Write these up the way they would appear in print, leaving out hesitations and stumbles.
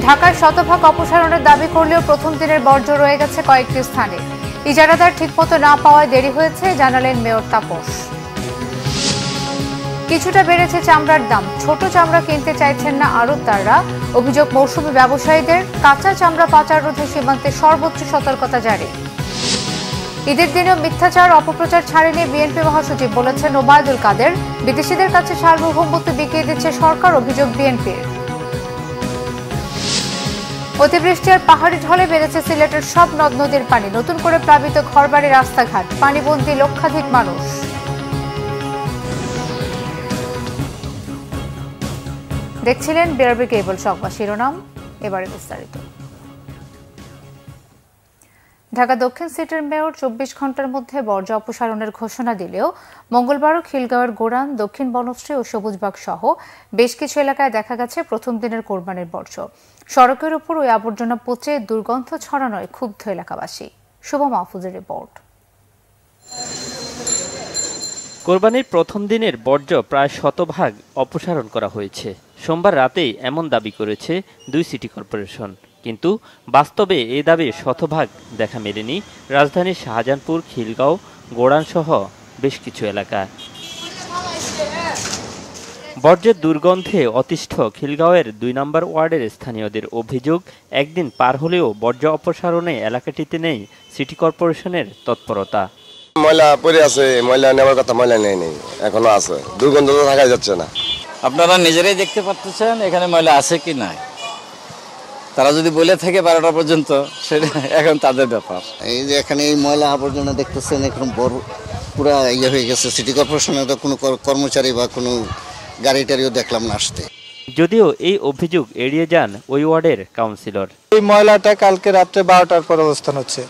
ঢাকায় শতভাগ অপসারণের দাবি করলেও প্রথম দিনের বর্জ্য রয়ে গেছে কয়েকটি স্থানে। ইজারাদার ঠিকমতো না পাওয়ায় দেরি হয়েছে, জানালেন মেয়র তাপস। কিছুটা বেড়েছে চামড়ার দাম, ছোট চামড়া কিনতে চাইছেন না আড়তদাররা। অভিযোগ মৌসুমী ব্যবসায়ীদের। কাঁচা চামড়া পাচার রোধে সীমান্তে সর্বোচ্চ সতর্কতা জারি। ঈদের দিনেও মিথ্যাচার অপপ্রচার ছাড়েনি বিএনপি মহাসচিব, বলেছেন ওবায়দুল কাদের। বিদেশিদের কাছে সার্বভৌমত্ব বিকিয়ে দিচ্ছে সরকার, অভিযোগ বিএনপির। অতিবৃষ্টি আর পাহাড়ি ঢলে বেড়েছে সিলেটের সব নদ নদীর পানি। নতুন করে প্লাবিত ঘরবাড়ি, রাস্তাঘাট, পানিবন্দী লক্ষাধিক মানুষ। দেখছিলেন বিআরবি কেবল সংবাদ শিরোনাম, এবারে বিস্তারিত। ঢাকা দক্ষিণ সিটির মেয়র 24 ঘন্টার মধ্যে বর্জ্য অপসারণের ঘোষণা দিলেও মঙ্গলবারও খিলগাঁওয়ের গোরান, দক্ষিণ বনশ্রী ও সবুজবাগ সহ বেশ কিছু এলাকায় দেখা গেছে প্রথম দিনের কোরবানির বর্জ্য। সড়কের উপর ওই আবর্জনা পচে দুর্গন্ধ ছড়ানোয় ক্ষুব্ধ এলাকাবাসী। শুভ মাহফুজের রিপোর্ট। কোরবানির প্রথম দিনের বর্জ্য প্রায় শতভাগ অপসারণ করা হয়েছে। সোমবার রাতেই এমন দাবি করেছে 2 সিটি কর্পোরেশন, কিন্তু বাস্তবে এ দাবি শতভাগ দেখা মেলেনি রাজধানীর শাহজাহানপুর, খিলগাঁও, গোড়ান সহ বেশ কিছু এলাকায়। বর্জ্যের দুর্গন্ধে অতিষ্ঠ খিলগাঁওয়ের 2 নম্বর ওয়ার্ডের স্থানীয়দের অভিযোগ, একদিন পার হলেও বর্জ্য অপসারণে এলাকাটিতে নেই সিটি কর্পোরেশনের তৎপরতা। ময়লা পড়ে আছে, ময়লা নেওয়ার কথা, ময়লা নেই, এখনো আছে, দুর্গন্ধ তো থাকা যাচ্ছে না। আপনারা নিজেরাই দেখতে পাচ্ছেন এখানে ময়লা আছে কি নাই। তারা যদি বলে থাকে 12টা পর্যন্ত, সেটা এখন তাদের ব্যাপার। এই যে এখানে এই ময়লা আবর্জনা দেখতেছেন, এখন বড় পুরা ইয়ে হয়ে গেছে। সিটি কর্পোরেশনের তো কোনো কর্মচারী বা কোনো গাড়ি টাড়িও দেখলাম না আসতে। যদিও এই অভিযোগ এড়িয়ে যান ওই ওয়ার্ডের কাউন্সিলর। এই ময়লাটা কালকে রাত্রে 12টার পর অবস্থান হচ্ছে।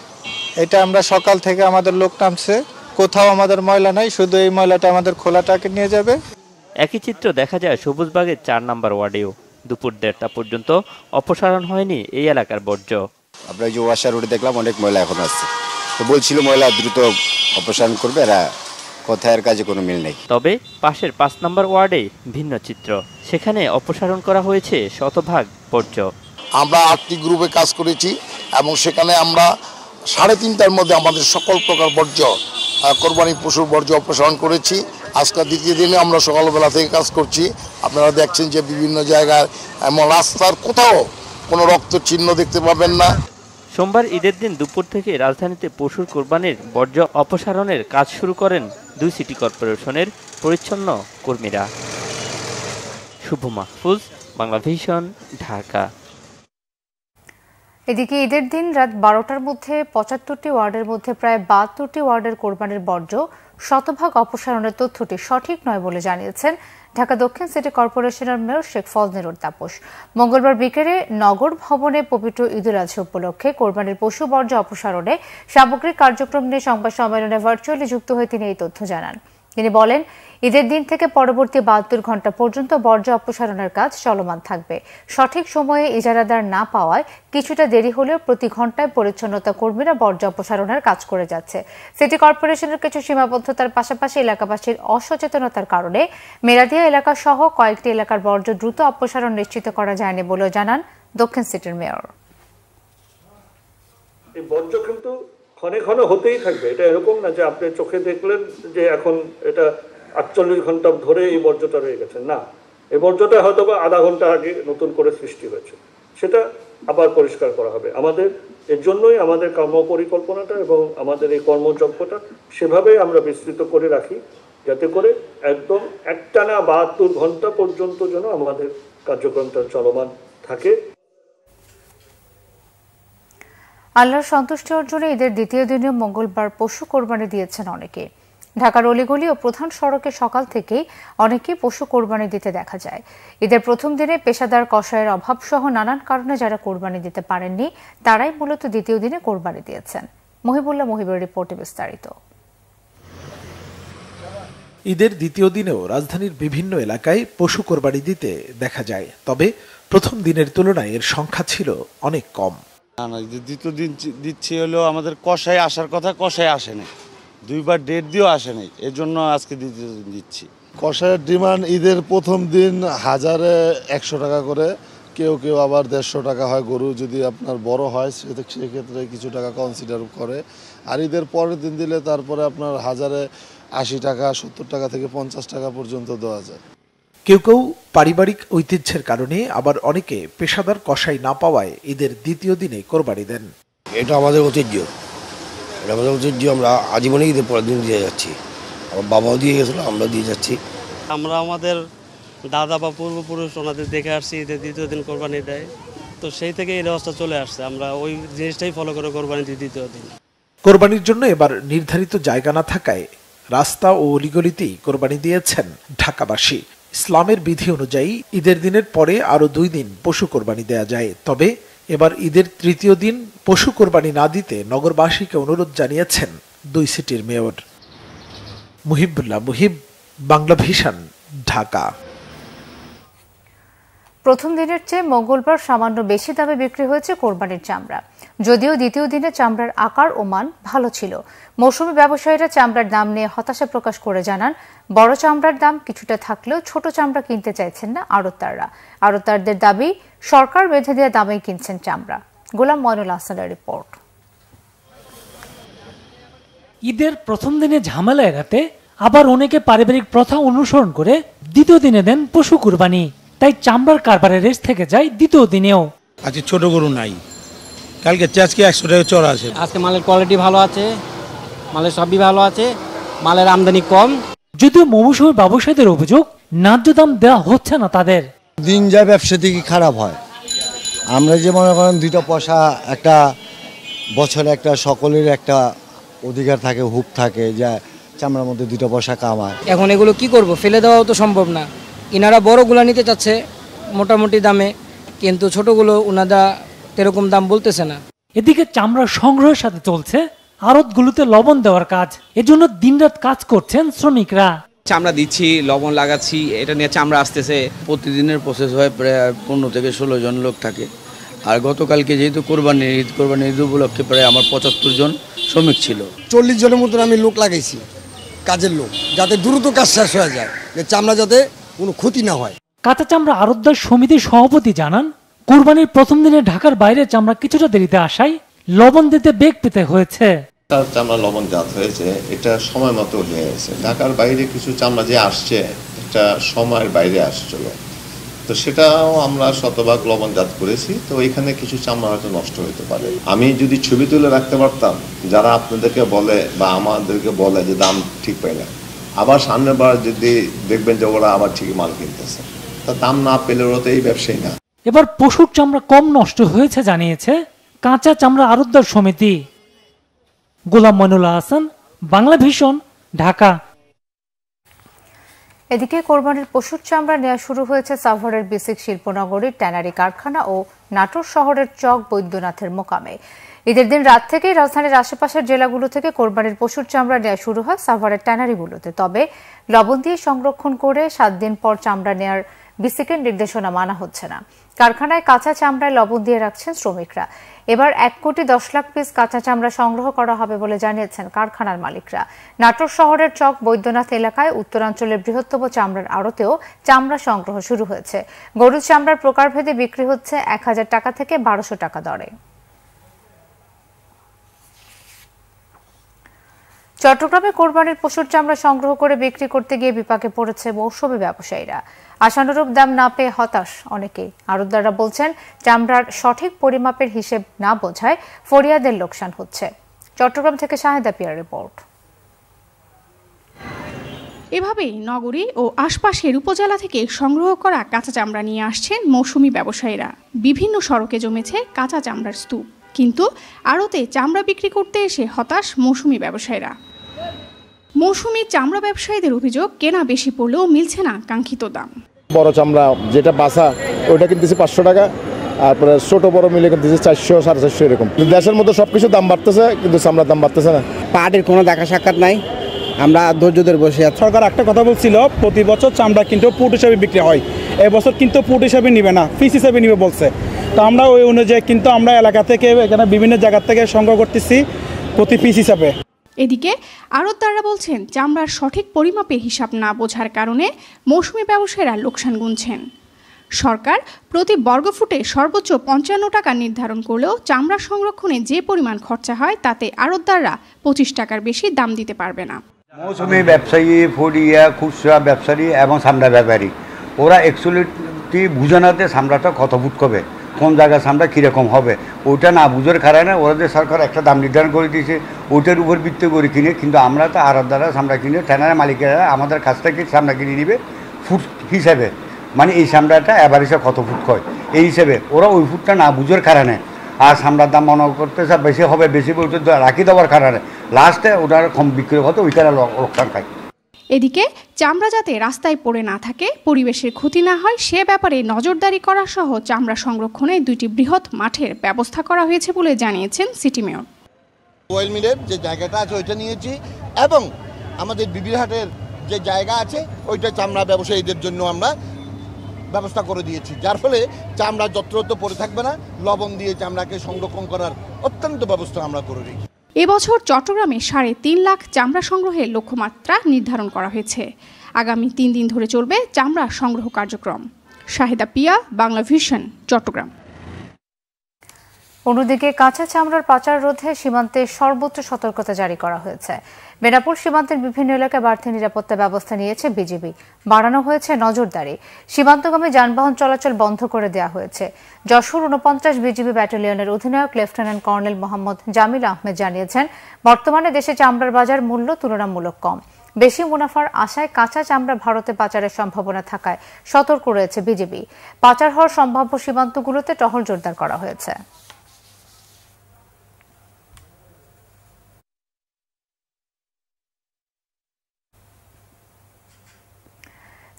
এটা আমরা সকাল থেকে আমাদের লোক নামছে, কোথাও আমাদের ময়লা নাই, শুধু এই ময়লাটা আমাদের খোলা ট্রাকে নিয়ে যাবে। একই চিত্র দেখা যায় সবুজবাগের 4 নম্বর ওয়ার্ডেও। দুপুর 1:30 পর্যন্ত অপসারণ হয়নি এই এলাকার বর্জ্য। আমরা যে ওয়াশা রোডে দেখলাম অনেক ময়লা এখন আসছে, তো বলছিল ময়লা দ্রুত অপসারণ করবে, এরা কথার কাজে কোনো মিল নেই। তবে পাশের 5 নম্বর ওয়ার্ডে ভিন্ন চিত্র, সেখানে অপসারণ করা হয়েছে শতভাগ বর্জ্য। আমরা 8টি গ্রুপে কাজ করেছি এবং সেখানে আমরা 3:30টার মধ্যে আমাদের সকল প্রকার বর্জ্য, কোরবানি পশুর বর্জ্য অপসারণ করেছি। আজকে দ্বিতীয় দিনে আমরা সকালবেলা থেকে কাজ করছি। আপনারা দেখছেন যে বিভিন্ন জায়গায় এমন রাস্তার কোথাও কোনো রক্ত চিহ্ন দেখতে পাবেন না। সোমবার ঈদের দিন দুপুর থেকে রাজধানীতে পশুর কোরবানির বর্জ্য অপসারণের কাজ শুরু করেন 2 সিটি কর্পোরেশনের পরিচ্ছন্ন কর্মীরা। শুভ মাহফুজ, বাংলা ভিশন, ঢাকা। এদিকে ঈদের দিন রাত 12টার মধ্যে 75টি ওয়ার্ডের মধ্যে প্রায় 72টি ওয়ার্ডের কোরবানির বর্জ্য শতভাগ অপসারণের তথ্যটি সঠিক নয় বলে জানিয়েছেন ঢাকা দক্ষিণ সিটি কর্পোরেশনের মেয়র শেখ ফজলুর তাপস। মঙ্গলবার বিকেলে নগর ভবনে পবিত্র ঈদুল আজহা উপলক্ষে কোরবানির পশু বর্জ্য অপসারণে সামগ্রিক কার্যক্রম নিয়ে সংবাদ সম্মেলনে ভার্চুয়ালি যুক্ত হয়ে তিনি এই তথ্য জানান। তিনি বলেন, ঈদের দিন থেকে পরবর্তী 72 ঘণ্টা পর্যন্ত বর্জ্য অপসারণের কাজ চলমান থাকবে। সঠিক সময়ে ইজারাদার না পাওয়ায় কিছুটা দেরি হলেও প্রতি ঘণ্টায় পরিচ্ছন্নতা কর্মীরা বর্জ্য অপসারণের কাজ করে যাচ্ছে। সিটি কর্পোরেশনের কিছু সীমাবদ্ধতার পাশাপাশি এলাকাবাসীর অসচেতনতার কারণে মেরাদিয়া এলাকা সহ কয়েকটি এলাকার বর্জ্য দ্রুত অপসারণ নিশ্চিত করা যায়নি বলেও জানান দক্ষিণ সিটির মেয়র। এই বর্জ্য কিন্তু ক্ষণে ক্ষণে হতেই থাকবে, এটা এরকম না যে আপনি চোখে দেখলেন যে এখন এটা 48 ঘন্টা ধরে এই বর্জ্যটা রয়ে গেছে। না, এই বর্জ্যটা হয়তো বা আধা ঘন্টা আগে নতুন করে সৃষ্টি হয়েছে, সেটা আবার পরিষ্কার করা হবে। আমাদের এর জন্যই আমাদের কর্মপরিকল্পনাটা এবং আমাদের এই কর্মযজ্ঞটা সেভাবেই আমরা বিস্তৃত করে রাখি, যাতে করে একদম একটানা 72 ঘন্টা পর্যন্ত যেন আমাদের কার্যক্রমটা চলমান থাকে। আল্লাহর সন্তুষ্টি অর্জনে ঈদের দ্বিতীয় দিনে মঙ্গলবার পশু কোরবানি দিয়েছেন অনেকে। ঢাকার অলিগলি ও প্রধান সড়কে সকাল থেকেই অনেকেই পশু কোরবানি দিতে দেখা যায়। ঈদের প্রথম দিনে পেশাদার কসাইয়ের অভাব সহ নানান কারণে যারা কোরবানি দিতে পারেননি, তারাই মূলত দ্বিতীয় দিনে কোরবানি দিয়েছেন। মহিবুল্লাহ মহিবের রিপোর্টে বিস্তারিত। ঈদের দ্বিতীয় দিনেও রাজধানীর বিভিন্ন এলাকায় পশু কোরবানি দিতে দেখা যায়, তবে প্রথম দিনের তুলনায় এর সংখ্যা ছিল অনেক কম। দ্বিতীয় দিন দিচ্ছি হলো আমাদের কষায় আসার কথা, কষায় আসেনি, 2 বার ডেট দিয়েও আসেনি, এর জন্য আজকে দ্বিতীয় দিন দিচ্ছি। কষায়ের ডিমান্ড ঈদের প্রথম দিন 1000-100 টাকা করে, কেউ কেউ আবার 150 টাকা হয়, গরু যদি আপনার বড় হয় সেক্ষেত্রে কিছু টাকা কনসিডার করে। আর ঈদের পরের দিন দিলে তারপরে আপনার 1080 টাকা 70 টাকা থেকে 50 টাকা পর্যন্ত দেওয়া যায়। কেউ কেউ পারিবারিক ঐতিহ্যের কারণে, আবার অনেকে পেশাদার কসাই না পাওয়ায় ঈদের দ্বিতীয় দিনে কোরবানি দেন। এটা আমাদের ঐতিহ্য, আমরা আজীবনে ঈদের পরের দিন দিয়ে যাচ্ছি। আমার বাবাও দিয়ে গেছিলো, আমরা দিয়ে যাচ্ছি। আমরা আমাদের দাদা বা পূর্বপুরুষ ওনাদের দেখে আসছি ঈদের দ্বিতীয় দিন কোরবানি দেয়, তো সেই থেকে এই ব্যবস্থা চলে আসছে। আমরা ওই জিনিসটাই ফলো করে কোরবানি দিই দ্বিতীয় দিন। কোরবানির জন্য এবার নির্ধারিত জায়গা না থাকায় রাস্তা ও অলিগলিতেই কোরবানি দিয়েছেন ঢাকাবাসী। ইসলামের বিধি অনুযায়ী ঈদের দিনের পরে আরো 2 দিন পশু কোরবানি দেয়া যায়। তবে এবার ঈদের তৃতীয় দিন পশু কোরবানি না দিতে নগরবাসীকে অনুরোধ জানিয়েছেন 2 সিটির মেয়র। মুহিবুল্লাহ মুহিব, বাংলা ভিশন, ঢাকা। প্রথম দিনের চেয়ে মঙ্গলবার সামান্য বেশি দামে বিক্রি হয়েছে কোরবানির চামড়া। যদিও দ্বিতীয় দিনে চামড়ার আকার ও মান ভালো ছিল। মৌসুমী ব্যবসায়ীরা চামড়ার দাম নিয়ে হতাশা প্রকাশ করে জানান, বড় চামড়ার দাম কিছুটা থাকলেও ছোট চামড়া কিনতে চাইছেন না আড়তদাররা। আড়তদারদের দাবি, সরকার বেঁধে দেওয়া দামেই কিনছেন চামড়া। গোলাম ময়নুল হাসানের রিপোর্ট। ঈদের প্রথম দিনে ঝামেলা এড়াতে আবার অনেকে পারিবারিক প্রথা অনুসরণ করে দ্বিতীয় দিনে দেন পশু কুরবানি। তাই চামড়ার কারবারের রেস থেকে যায় দ্বিতীয় দিনেও। আজকে ছোট গরু নাই, কালকে আজকে 100 টাকা চড়া আছে। আজকে মালের কোয়ালিটি ভালো আছে, মালের সবই ভালো আছে, মালের আমদানি কম। যদিও মৌসুমী ব্যবসায়ীদের অভিযোগ, ন্যায্য দাম দেওয়া হচ্ছে না তাদের। দিন যায় ব্যবসা থেকে খারাপ হয়। আমরা যে মনে করেন 2টা পয়সা একটা বছরে একটা সকলের একটা অধিকার থাকে, হুপ থাকে, যা চামড়ার মধ্যে 2টা পয়সা কামায়। এখন এগুলো কি করব, ফেলে দেওয়াও তো সম্ভব না। ইনারা বড়গুলো নিতে চাচ্ছে মোটামুটি দামে, কিন্তু ছোটগুলো ওনারা এরকম দাম বলতেছে না। এদিকে চামড়া সংগ্রহের সাথে চলছে আড়তগুলোতে লবণ দেওয়ার কাজ। এজন্য দিনরাত কাজ করছেন শ্রমিকরা। চামড়া দিচ্ছি, লবণ লাগাচ্ছি, এটা নিয়ে চামড়া আসতেছে। প্রতিদিনের প্রসেস হয়, প্রায় 15 থেকে 16 জন লোক থাকে। আর গতকালকে যেহেতু কোরবানির ঈদ উপলক্ষে প্রায় আমার 75 জন শ্রমিক ছিল। 40 জনের মতন আমি লোক লাগাইছি, কাজের লোক, যাতে দ্রুত কাজ শেষ হয়ে যায়, যে চামড়া যাতে কোনো ক্ষতি না হয়। কাঁচা চামড়া আড়তদার সমিতির সভাপতি জানান, কোরবানির প্রথম দিনে ঢাকার বাইরে চামড়া কিছুটা দেরিতে আসায় লবণ দিতে বেগ পেতে হয়েছে। চামড়া লবণ জাত হয়েছে, এটা সময় মতো হয়ে গেছে। ঢাকার বাইরে কিছু চামড়া যে আসছে, এটা সময়ের বাইরে আসছিল, তো সেটাও আমরা শতভাগ লবণজাত করেছি। তো এখানে কিছু চামড়া হয়তো নষ্ট হতে পারে। আমি যদি ছবি তুলে রাখতে পারতাম, যারা আপনাদেরকে বলে বা আমাদেরকে বলে যে দাম ঠিক পাই না, আবার সামনের বার যদি দেখবেন যে ওরা আবার ঠিকই মাল কিনতেছে, তা দাম না পেলে ওরা তো এই ব্যবসায়ী না। এবার পশুর চামড়া কম নষ্ট হয়েছে জানিয়েছে কাঁচা চামড়া আড়তদার সমিতি। গোলাম ময়নুল হাসান, বাংলা ভিশন, ঢাকা। এদিকে কোরবানির পশুর চামড়া নেওয়া শুরু হয়েছে সাভারের বিসিক শিল্পনগরীর ট্যানারি কারখানা ও নাটোর শহরের চক বৈদ্যনাথের মোকামে। ঈদের দিন রাত থেকেই রাজধানীর আশেপাশের জেলাগুলো থেকে কোরবানির পশুর চামড়া নেওয়া শুরু হয় সাভারের ট্যানারিগুলোতে। তবে লবণ দিয়ে সংরক্ষণ করে 7 দিন পর চামড়া নেওয়ার বিসিকের নির্দেশনা মানা হচ্ছে না। কারখানায় কাঁচা চামড়ায় লবণ দিয়ে রাখছেন শ্রমিকরা। এবার 1 কোটি 10 লাখ পিস কাঁচা চামড়া সংগ্রহ করা হবে বলে জানিয়েছেন কারখানার মালিকরা। নাটোর শহরের চক বৈদ্যনাথ এলাকায় উত্তরাঞ্চলের বৃহত্তম চামড়ার আড়তেও চামড়া সংগ্রহ শুরু হয়েছে। গরুর চামড়ার প্রকারভেদে বিক্রি হচ্ছে 1000 টাকা থেকে 1200 টাকা দরে। চট্টগ্রামে কোরবানির পশুর চামড়া সংগ্রহ করে বিক্রি করতে গিয়ে বিপাকে পড়েছে মৌসুমী ব্যবসায়ীরা। আশানুরূপ দাম না পেয়ে হতাশ অনেকেই। আড়তদাররা বলছেন, চামড়ার সঠিক পরিমাপের হিসেব না বোঝায় ফরিয়াদের লোকসান হচ্ছে। চট্টগ্রাম থেকে শাহেদা পিয়ার রিপোর্ট। এভাবেই নগরী ও আশপাশের উপজেলা থেকে সংগ্রহ করা কাঁচা চামড়া নিয়ে আসছেন মৌসুমী ব্যবসায়ীরা। বিভিন্ন সড়কে জমেছে কাঁচা চামড়ার স্তূপ, কিন্তু আড়তে চামড়া বিক্রি করতে এসে হতাশ মৌসুমী ব্যবসায়ীরা। মৌসুমী চামড়া ব্যবসায়ীদের অভিযোগ, কেনা বেশি পড়লেও মিলছে না কাঙ্ক্ষিত দাম। বড় চামড়া যেটা বাসা ওইটা কিনতেছি 500 টাকা, তারপরে ছোট বড় মিলে কিনতেছি 400 450 এরকম। দেশের মধ্যে সবকিছু দাম বাড়তেছে, কিন্তু চামড়ার দাম বাড়তেছে না। পাটের কোনো দেখা সাক্ষাৎ নাই, আমরা ধৈর্য ধরে বসে আছি। সরকার একটা কথা বলছিল, প্রতি বছর চামড়া কিন্তু পুট হিসাবে বিক্রি হয়, এবছর কিন্তু পুট হিসাবে নিবে না, পিস হিসাবে নিবে বলছে। তো আমরা ওই অনুযায়ী কিন্তু আমরা এলাকা থেকে এখানে বিভিন্ন জায়গা থেকে সংগ্রহ করতেছি প্রতি পিস হিসাবে। এদিকে আড়তদাররা বলছেন, চামড়ার সঠিক পরিমাপের হিসাব না বোঝার কারণে মৌসুমী ব্যবসায়ীরা লোকসান গুনছেন। সরকার প্রতি বর্গফুটে সর্বোচ্চ ৫৫ টাকা নির্ধারণ করলেও চামড়া সংরক্ষণে যে পরিমাণ খরচা হয় তাতে আড়তদাররা ২৫ টাকার বেশি দাম দিতে পারবে না। মৌসুমি ব্যবসায়ী, ফুডিয়া, খুচরা ব্যবসায়ী এবং চামড়া ব্যাপারী ওরা অ্যাকচুয়ালি বুঝানোতে চামড়াটা কত ফুট হবে, কোন জায়গায় চামড়া কীরকম হবে ওইটা না বুঝার কারণে ওদের সরকার একটা দাম নির্ধারণ করে দিয়েছে, ওইটার উপর ভিত্তি করে কিনে। কিন্তু আমরা তো আড়তদাররা চামড়া কিনে, ট্যানার মালিকেরা আমাদের কাছ থেকে চামড়া কিনে নিবে ফুট হিসাবে, মানে এই চামড়াটা অ্যাভারেজে কত ফুট হয় এই হিসেবে। ওরা ওই ফুটটা না বুঝার কারণে আর চামড়ার দাম মনে করতেছে বেশি হবে, বেশি ওইটা রাখি দেওয়ার কারণে লাস্টে ওটার কম বিক্রি হতো, ওইখানে লোকসান খায়। এদিকে চামড়া যাতে রাস্তায় পড়ে না থাকে, পরিবেশের ক্ষতি না হয় সে ব্যাপারে নজরদারি করা সহ চামড়া সংরক্ষণে 2টি বৃহৎ মাঠের ব্যবস্থা করা হয়েছে বলে জানিয়েছেন সিটি মেয়র। অয়েল মিলের যে জায়গাটা আছে ওইটা নিয়েছি এবং আমাদের বিবিরহাটের যে জায়গা আছে ওইটা চামড়া ব্যবসায়ীদের জন্য আমরা ব্যবস্থা করে দিয়েছি, যার ফলে চামড়া যত্রতত্র পড়ে থাকবে না। লবণ দিয়ে চামড়াকে সংরক্ষণ করার অত্যন্ত ব্যবস্থা আমরা করে রেখেছি। এবছর চট্টগ্রামে 3.5 লাখ চামড়া সংগ্রহের লক্ষ্যমাত্রা নির্ধারণ করা হয়েছে। আগামী 3 দিন ধরে চলবে চামড়া সংগ্রহ কার্যক্রম। শাহিদা পিয়া, বাংলা ভিশন, চট্টগ্রাম। অন্যদিকে কাঁচা চামড়ার পাচার রোধে সীমান্তে সর্বোচ্চ সতর্কতা জারি করা হয়েছে। বেনাপোল সীমান্তের বিভিন্ন এলাকায় বাড়তি নিরাপত্তা ব্যবস্থা নিয়েছে বিজিবি। বাড়ানো হয়েছে নজরদারি, সীমান্তগামী যানবাহন চলাচল বন্ধ করে দেওয়া হয়েছে। যশোর 49 বিজিবি ব্যাটালিয়নের অধিনায়ক লেফটেন্যান্ট কর্নেল মোহাম্মদ জামিল আহমেদ জানিয়েছেন, বর্তমানে দেশে চামড়ার বাজার মূল্য তুলনামূলক কম। বেশি মুনাফার আশায় কাঁচা চামড়া ভারতে পাচারের সম্ভাবনা থাকায় সতর্ক রয়েছে বিজিবি। পাচার হওয়ার সম্ভাব্য সীমান্তগুলোতে টহল জোরদার করা হয়েছে।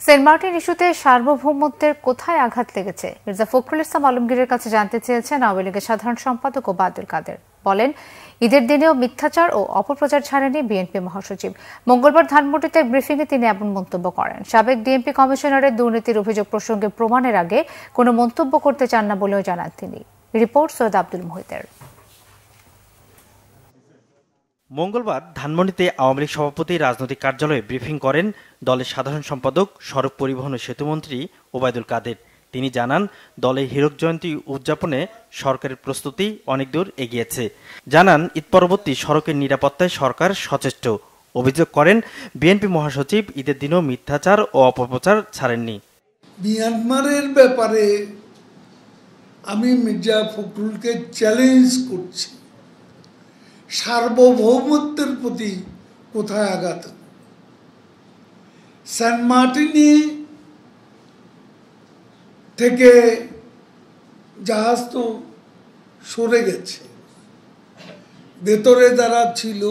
সেন্ট মার্টিন ইস্যুতে সার্বভৌমত্বের কোথায় আঘাত লেগেছে মির্জা ফখরুল ইসলাম আলমগীরের কাছে জানতে চেয়েছেন আওয়ামী লীগের সাধারণ সম্পাদক ওবায়দুল কাদের। বলেন, ঈদের দিনেও মিথ্যাচার ও অপপ্রচার ছাড়েনি বিএনপি মহাসচিব। মঙ্গলবার ধানমন্ডিতে ব্রিফিংয়ে তিনি এমন মন্তব্য করেন। সাবেক ডিএমপি কমিশনারের দুর্নীতির অভিযোগ প্রসঙ্গে প্রমাণের আগে কোনো মন্তব্য করতে চান না বলেও জানান তিনি। রিপোর্ট সৈয়দ আব্দুল মুহিতের। মঙ্গলবার ধানমন্ডিতে আওয়ামী লীগ সভাপতি রাজনৈতিক কার্যালয়ে ব্রিফিং করেন দলের সাধারণ সম্পাদক সড়ক পরিবহন ও সেতুমন্ত্রী ওবায়দুল কাদের। তিনি জানান, দলে হীরক জয়ন্তী উদযাপনে সরকারের প্রস্তুতি অনেক দূর এগিয়েছে। জানান, ঈদ পরবর্তী সড়কের নিরাপত্তায় সরকার সচেষ্ট। অভিযোগ করেন, বিএনপি মহাসচিব ঈদের দিনও মিথ্যাচার ও অপপ্রচার ছাড়েননি। মিয়ানমারের ব্যাপারে আমি মির্জা ফখরুলকে চ্যালেঞ্জ করছি, সার্বভৌমত্বের প্রতি কোথায় আঘাত। সেন্ট মার্টিনে থেকে জাহাজ তো সরে গেছে, ভেতরে যারা ছিল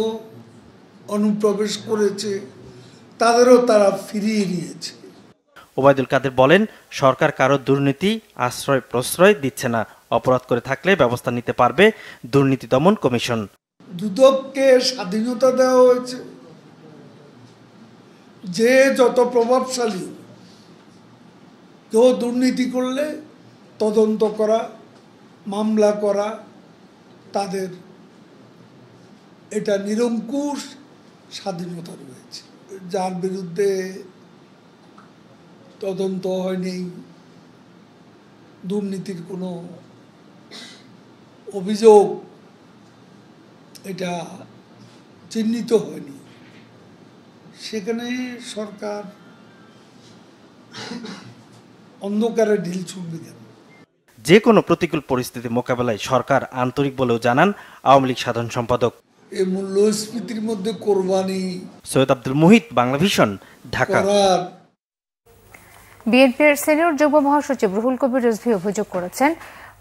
অনুপ্রবেশ করেছে তাদেরও তারা ফিরিয়ে নিয়েছে। ওবায়দুল কাদের বলেন, সরকার কারো দুর্নীতি আশ্রয় প্রশ্রয় দিচ্ছে না। অপরাধ করে থাকলে ব্যবস্থা নিতে পারবে দুর্নীতি দমন কমিশন। দুদককে স্বাধীনতা দেওয়া হয়েছে, যে যত প্রভাবশালী কেউ দুর্নীতি করলে তদন্ত করা, মামলা করা, তাদের এটা নিরঙ্কুশ স্বাধীনতা রয়েছে। যার বিরুদ্ধে তদন্ত হয়নি, দুর্নীতির কোনো অভিযোগ এটা চিহ্নিত হয়নি, সেখানে সরকার অন্ধকারে ঢিল ছুড়বে কেন? যে কোনো প্রতিকূল পরিস্থিতি মোকাবেলায় সরকার আন্তরিক বলেও জানান আওয়ামী লীগ সাধারণ সম্পাদক। এই মূল্যস্ফীতির মধ্যে কোরবানি। সৈয়দ আব্দুল মুহিত, বাংলা ভিশন, ঢাকা। বিএনপির সিনিয়র যুগ্ম মহাসচিব রুহুল কবির রিজভী অভিযোগ করেছেন,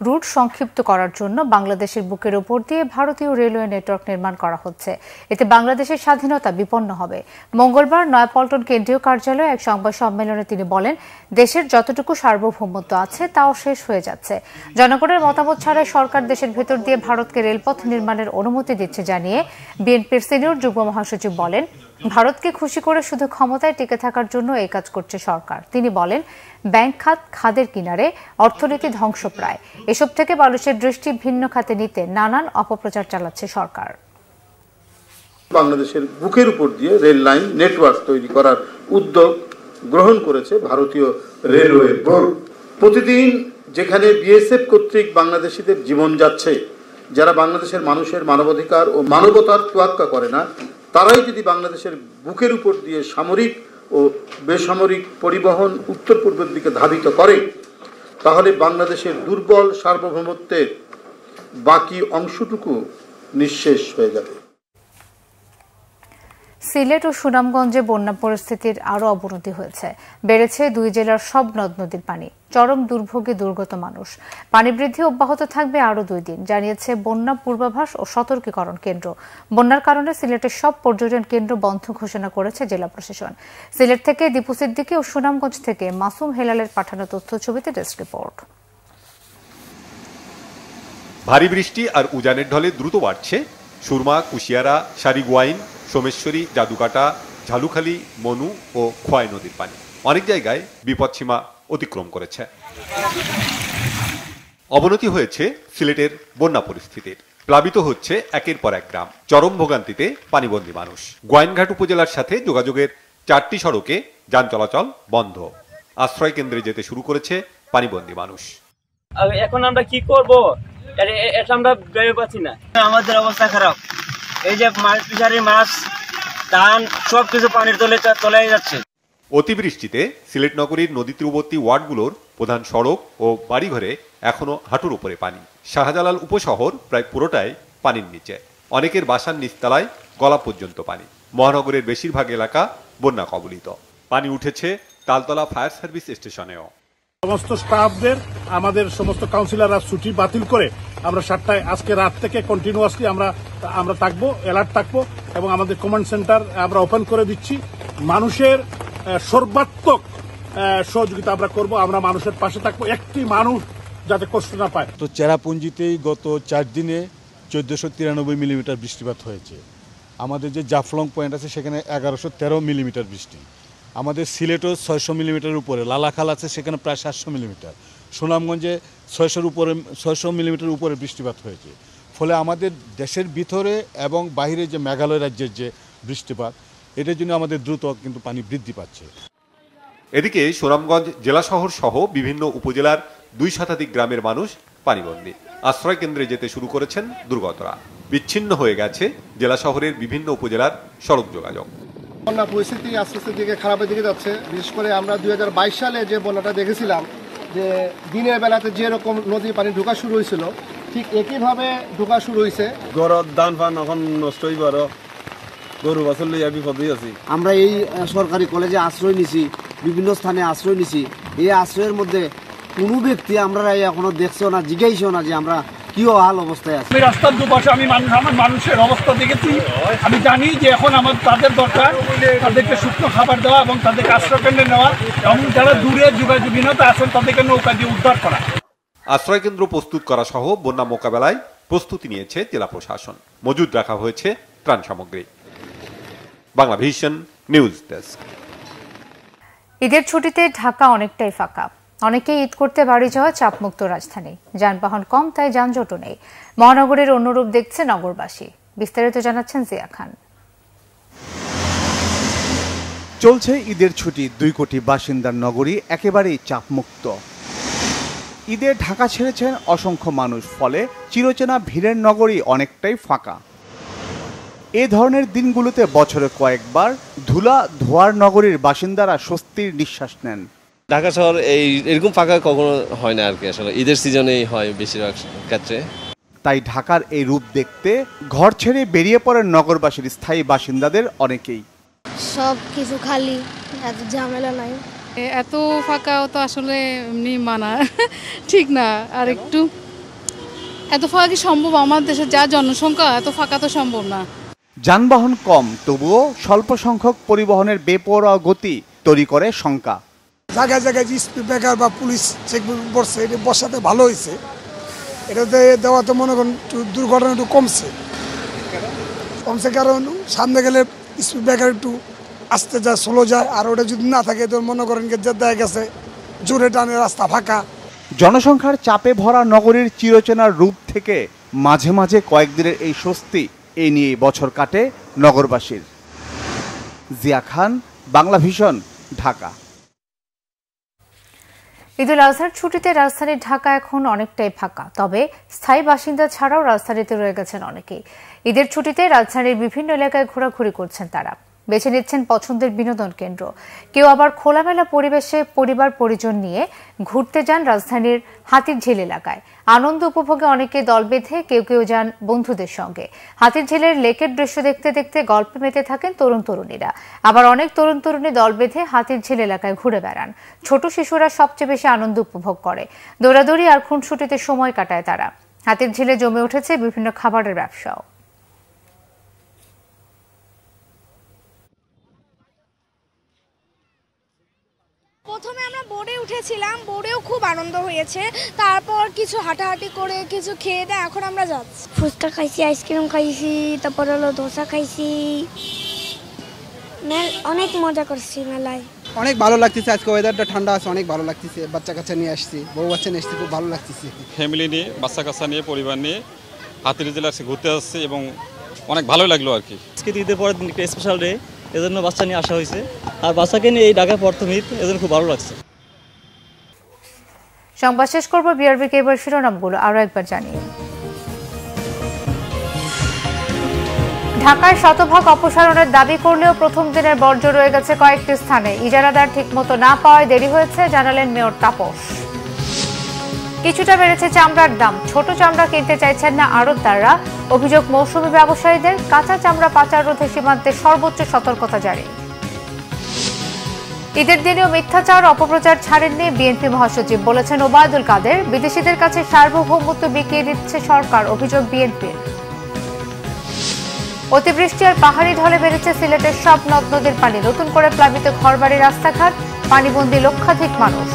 রুট সংক্ষিপ্ত করার জন্য বাংলাদেশের বুকের উপর দিয়ে ভারতীয় রেলওয়ে নেটওয়ার্ক নির্মাণ করা হচ্ছে। এতে বাংলাদেশের স্বাধীনতা বিপন্ন হবে। মঙ্গলবার নয়াপল্টন কেন্দ্রীয় কার্যালয়ে এক সংবাদ সম্মেলনে তিনি বলেন, দেশের যতটুকু সার্বভৌমত্ব আছে তাও শেষ হয়ে যাচ্ছে। জনগণের মতামত ছাড়াই সরকার দেশের ভেতর দিয়ে ভারতকে রেলপথ নির্মাণের অনুমতি দিচ্ছে জানিয়ে বিএনপির সিনিয়র যুগ্ম মহাসচিব বলেন, ভারতকে খুশি করে শুধু ক্ষমতায় টিকে থাকার জন্য এই কাজ করছে সরকার। তিনি বলেন, ব্যাংক খাত খাদের কিনারে, অর্থনীতি ধ্বংসপ্রায়। এসব থেকে মানুষের দৃষ্টি ভিন্ন খাতে নিতে নানান অপপ্রচার চালাচ্ছে সরকার। বাংলাদেশের বুকের উপর দিয়ে রেল লাইন নেটওয়ার্ক তৈরি করার উদ্যোগ গ্রহণ করেছে ভারতীয় রেলওয়ে বোর্ড। প্রতিদিন যেখানে বিএসএফ কর্তৃক বাংলাদেশিদের জীবন যাচ্ছে, যারা বাংলাদেশের মানুষের মানবাধিকার ও মানবতার তোয়াক্কা করে না, তারাই যদি বাংলাদেশের বুকের উপর দিয়ে সামরিক ও বেসামরিক পরিবহন উত্তর পূর্বের দিকে ধাবিত করে, তাহলে বাংলাদেশের দুর্বল সার্বভৌমত্বের বাকি অংশটুকু নিঃশেষ হয়ে যাবে। সিলেট ও সুনামগঞ্জে বন্যা পরিস্থিতির আরও অবনতি হয়েছে। বেড়েছে দুই জেলার সব নদ নদীর পানি। চরম দুর্ভোগে দুর্গত মানুষ। পানি বৃদ্ধি অব্যাহত থাকবে আরও 2 দিন, জানিয়েছে বন্যা পূর্বাভাস ও সতর্কীকরণ কেন্দ্র। বন্যার কারণে সিলেটের সব পর্যটন কেন্দ্র বন্ধ ঘোষণা করেছে জেলা প্রশাসন। সিলেট থেকে দীপু সিদ্দিকী ও সুনামগঞ্জ থেকে মাসুম হেলালের পাঠানো তথ্য ছবিতে ডেস্ক রিপোর্ট। ভারী বৃষ্টি আর উজানের ঢলে দ্রুত বাড়ছে সুরমা, কুশিয়ারা, সারিগুয়াইন, সোমেশ্বরী, জাদুকাটা, ঝালুখালী, মনু ও খোয়াই নদীর পানি অনেক জায়গায় বিপদসীমা অতিক্রম করেছে। অবনতি হয়েছে সিলেটের বন্যা পরিস্থিতির। প্লাবিত হচ্ছে একের পর এক গ্রাম। চরম ভোগান্তিতে পানিবন্দী মানুষ। গোয়াইনঘাট উপজেলার সাথে যোগাযোগের 4টি সড়কে যান চলাচল বন্ধ। আশ্রয় কেন্দ্রে যেতে শুরু করেছে পানিবন্দী মানুষ। এখন আমরা কি করব, এটা আমরা ভেবে পাচ্ছি না। আমাদের অবস্থা খারাপ। এই যে মাছ, ফিশারি মাছ, ধান সবকিছু পানির তলে চলে যাচ্ছে। অতিবৃষ্টিতে সিলেট নগরীর নদী তীরবর্তী ওয়ার্ডগুলোর প্রধান সড়ক ও বাড়িঘরে এখনো হাঁটুর উপরে পানি। শাহজালাল উপশহর প্রায় পুরোটাই পানির নিচে। অনেকের বাসার নিচতলায় গলা পর্যন্ত পানি। মহানগরের বেশিরভাগ এলাকা বন্যা কবলিত। পানি উঠেছে তালতলা ফায়ার সার্ভিস স্টেশনেও। সমস্ত স্টাফদের, আমাদের সমস্ত কাউন্সিলররা ছুটি বাতিল করে আমরা 7টায় আজকে রাত থেকে কন্টিনিউয়াসলি আমরা থাকবো, অ্যালার্ট থাকবো এবং আমাদের কমান্ড সেন্টার আমরা ওপেন করে দিচ্ছি। মানুষের সর্বাত্মক সহযোগিতা আমরা করব। আমরা মানুষের পাশে থাকবো, একটি মানুষ যাতে কষ্ট না পায়। তো চেরাপুঞ্জিতেই গত 4 দিনে 1493 মিলিমিটার বৃষ্টিপাত হয়েছে। আমাদের যে জাফলং পয়েন্ট আছে সেখানে 1113 মিলিমিটার বৃষ্টি। আমাদের সিলেটও 600 মিলিমিটার উপরে, লালাখাল আছে সেখানে প্রায় 700 মিলিমিটার। সুনামগঞ্জে 600 মিলিমিটার উপরে বৃষ্টিপাত হয়েছে। ফলে আমাদের দেশের ভিতরে এবং বাইরে যে মেঘালয় রাজ্যের যে বৃষ্টিপাত, এটার জন্য আমাদের দ্রুত কিন্তু পানি বৃদ্ধি পাচ্ছে। এদিকে সুনামগঞ্জ জেলা শহর সহ বিভিন্ন উপজেলার 2 শতাধিক গ্রামের মানুষ পানিবন্দী। আশ্রয় কেন্দ্রে যেতে শুরু করেছেন দুর্গতরা। বিচ্ছিন্ন হয়ে গেছে জেলা শহরের বিভিন্ন উপজেলার সড়ক যোগাযোগ। বন্যা পরিস্থিতি আস্তে আস্তে দিকে খারাপের দিকে যাচ্ছে। বিশেষ করে আমরা 2022 সালে যে বন্যাটা দেখেছিলাম, যে দিনের বেলাতে যেরকম নদীর পানি ঢোকা শুরু হয়েছিল, ঠিক একইভাবে ঢোকা শুরু হয়েছে। গরত ধান ফান এখন নষ্ট হয়ে পারো, গরু বাছর লইয়া বিপদে আছি। আমরা এই সরকারি কলেজে আশ্রয় নিছি, বিভিন্ন স্থানে আশ্রয় নিছি। এই আশ্রয়ের মধ্যে কোনো ব্যক্তি আমরা এখনো দেখছেও না, জিজ্ঞাসেও না যে আমরা কি হাল অবস্থায় আছে। আমি রাস্তার দুপাশে আমার মানুষের অবস্থা দেখেছি। আমি জানি যে এখন তাদের দরকার, তাদেরকে শুকনো খাবার দেওয়া এবং তাদেরকে আশ্রয় কেন্দ্রে নেওয়া এবং যারা দূরে যোগাযোগহীনতা আছেন তাদেরকে নৌকা দিয়ে উদ্ধার করা। আশ্রয় কেন্দ্র প্রস্তুত করা সহ বন্যা মোকাবেলায় প্রস্তুতি নিয়েছে জেলা প্রশাসন। মজুদ রাখা হয়েছে ত্রাণ সামগ্রী। Bangla vision news desk. ঈদের ছুটিতে ঢাকা অনেকটাই ফাঁকা। অনেকেই ঈদ করতে বাড়ি যাওয়া চাপমুক্ত রাজধানী। যানবাহন কম, তাই যানজটও নেই। মহানগরের অন্যরূপ দেখছে নগরবাসী। বিস্তারিত জানাচ্ছেন জিয়া খান। চলছে ঈদের ছুটি। 2 কোটি বাসিন্দার নগরী একেবারেই চাপমুক্ত। ঈদে ঢাকা ছেড়েছেন অসংখ্য মানুষ, ফলে চিরচেনা ভিড়ের নগরী অনেকটাই ফাঁকা। এ ধরনের দিনগুলোতে বছরে কয়েকবার ধোঁয়ার নগরীর বাসিন্দারা স্বস্তির নিঃশ্বাস নেন। ঢাকা শহর এরকম ফাঁকা কখনো হয় না আর কি, আসলে ঈদের সিজনেই হয় বেশিরভাগ ক্ষেত্রে। তাই ঢাকার এই রূপ দেখতে ঘর ছেড়ে বেরিয়ে পড়েন নগরবাসীর স্থায়ী বাসিন্দাদের অনেকেই। সব কিছু খালি, এত ঝামেলা নাই। এত ফাঁকাও তো আসলে এমনি মানা ঠিক না। আর একটু এত ফাঁকা কি সম্ভব? আমার দেশের যা জনসংখ্যা, এত ফাঁকা তো সম্ভব না। যানবাহন কম, তবুও স্বল্প সংখ্যক পরিবহনের বেপরোয়া গতি তৈরি করে শঙ্কা। জায়গায় জায়গায় যে স্পিড ব্রেকার বা পুলিশ চেক বসছে, এটা বসাতে ভালো হয়েছে। এটাতে দেওয়াতে মনে করেন দুর্ঘটনা একটু কমছে। কারণ সামনে গেলে স্পিড ব্রেকার একটু আস্তে যায়, স্লো যায়। আর ওটা যদি না থাকে তো মনে করেন দেখা গেছে জোরে টানে, রাস্তা ফাঁকা। জনসংখ্যার চাপে ভরা নগরীর চিরচেনার রূপ থেকে মাঝে মাঝে কয়েকদিনের এই স্বস্তি, এই নিয়ে বছর কাটে নগরবাসীর। জিয়া খান, বাংলা ভিশন, ঢাকা। ঈদুল আজহার ছুটিতে রাজধানী ঢাকা এখন অনেকটাই ফাঁকা, তবে স্থায়ী বাসিন্দা ছাড়াও রাজধানীতে রয়ে গেছেন অনেকেই। ঈদের ছুটিতে রাজধানীর বিভিন্ন এলাকায় ঘোরাঘুরি করছেন তারা, বেছে নিচ্ছেন পছন্দের বিনোদন কেন্দ্র। কেউ আবার খোলামেলা পরিবেশে পরিবার পরিজন নিয়ে ঘুরতে যান রাজধানীর হাতিরঝিল এলাকায়। আনন্দ উপভোগে অনেকে দল বেঁধে, কেউ কেউ যান বন্ধুদের সঙ্গে। হাতিরঝিলের লেকের দৃশ্য দেখতে দেখতে গল্পে মেতে থাকেন তরুণ তরুণীরা। আবার অনেক তরুণ তরুণী দল বেঁধে হাতিরঝিল এলাকায় ঘুরে বেড়ান। ছোট শিশুরা সবচেয়ে বেশি আনন্দ উপভোগ করে, দৌড়াদৌড়ি আর খুনসুটিতে সময় কাটায় তারা। হাতিরঝিলে জমে উঠেছে বিভিন্ন খাবারের ব্যবসাও। প্রথমে আমরা বোর্ডে উঠেছিলাম, বোর্ডেও খুব আনন্দ হয়েছে। তারপর কিছু হাঁটাহাঁটি করে কিছু খেয়ে দেয়, এখন আমরা যাচ্ছি। ফুচকা খাইছি, আইসক্রিম খাইছি, তারপর হলো ধোসা খাইছি, অনেক মজা করছি মেলায়। অনেক ভালো লাগতেছে, আজকে ওয়েদারটা ঠান্ডা আছে, অনেক ভালো লাগতেছে। বাচ্চা কাচ্চা নিয়ে আসছি, বউ বাচ্চা নিয়ে আসছি, খুব ভালো লাগতেছে। ফ্যামিলি নিয়ে, বাচ্চা কাচ্চা নিয়ে, পরিবার নিয়ে হাতিরঝিল আসছে, ঘুরতে আসছে এবং অনেক ভালো লাগলো আর কি। আজকে ঈদের পরের দিন একটা স্পেশাল ডে, এজন্য বাচ্চা নিয়ে আসা হয়েছে। আর বাচ্চাকে নিয়ে এই ঢাকায় প্রথম ঈদ, এজন্য খুব ভালো লাগছে। সংবাদ শেষ করবো বিআরবি কেবল শিরোনামগুলো আরো একবার জানিয়ে। ঢাকায় শতভাগ অপসারণের দাবি করলেও প্রথম দিনের বর্জ্য রয়ে গেছে কয়েকটি স্থানে। ইজারাদার ঠিকমতো না পাওয়ায় দেরি হয়েছে, জানালেন মেয়র তাপস। কিছুটা বেড়েছে চামড়ার দাম, ছোট চামড়া কিনতে চাইছেন না আড়তদাররা। অভিযোগ মৌসুমী ব্যবসায়ীদের। কাঁচা চামড়া পাচার রোধে সীমান্তে সর্বোচ্চ সতর্কতা জারি। ঈদের দিনেও মিথ্যাচার অপপ্রচার ছাড়েননি বিএনপি মহাসচিব, বলেছেন ওবায়দুল কাদের। বিদেশিদের কাছে সার্বভৌমত্ব বিকিয়ে দিচ্ছে সরকার, অভিযোগ বিএনপির। অতিবৃষ্টি আর পাহাড়ি ঢলে বেড়েছে সিলেটের সব নদ নদীর পানি। নতুন করে প্লাবিত ঘরবাড়ি, রাস্তাঘাট, পানিবন্দী লক্ষাধিক মানুষ।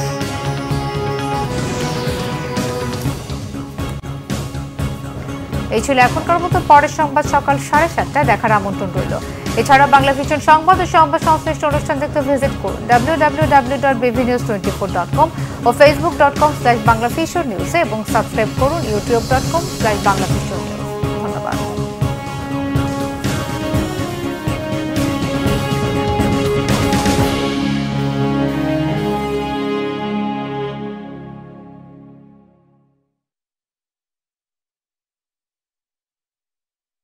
এই ছিল এখনকার মতো। পরের সংবাদ সকাল 7:30টায় দেখার আমন্ত্রণ রইল। এছাড়া বাংলা ভিশন সংবাদ ও সংবাদ সংশ্লিষ্ট অনুষ্ঠান দেখতে ভিজিট করুন www.bvnews24.com ও facebook.com/banglavisionnews এবং সাবস্ক্রাইব করুন youtube.com/banglavision।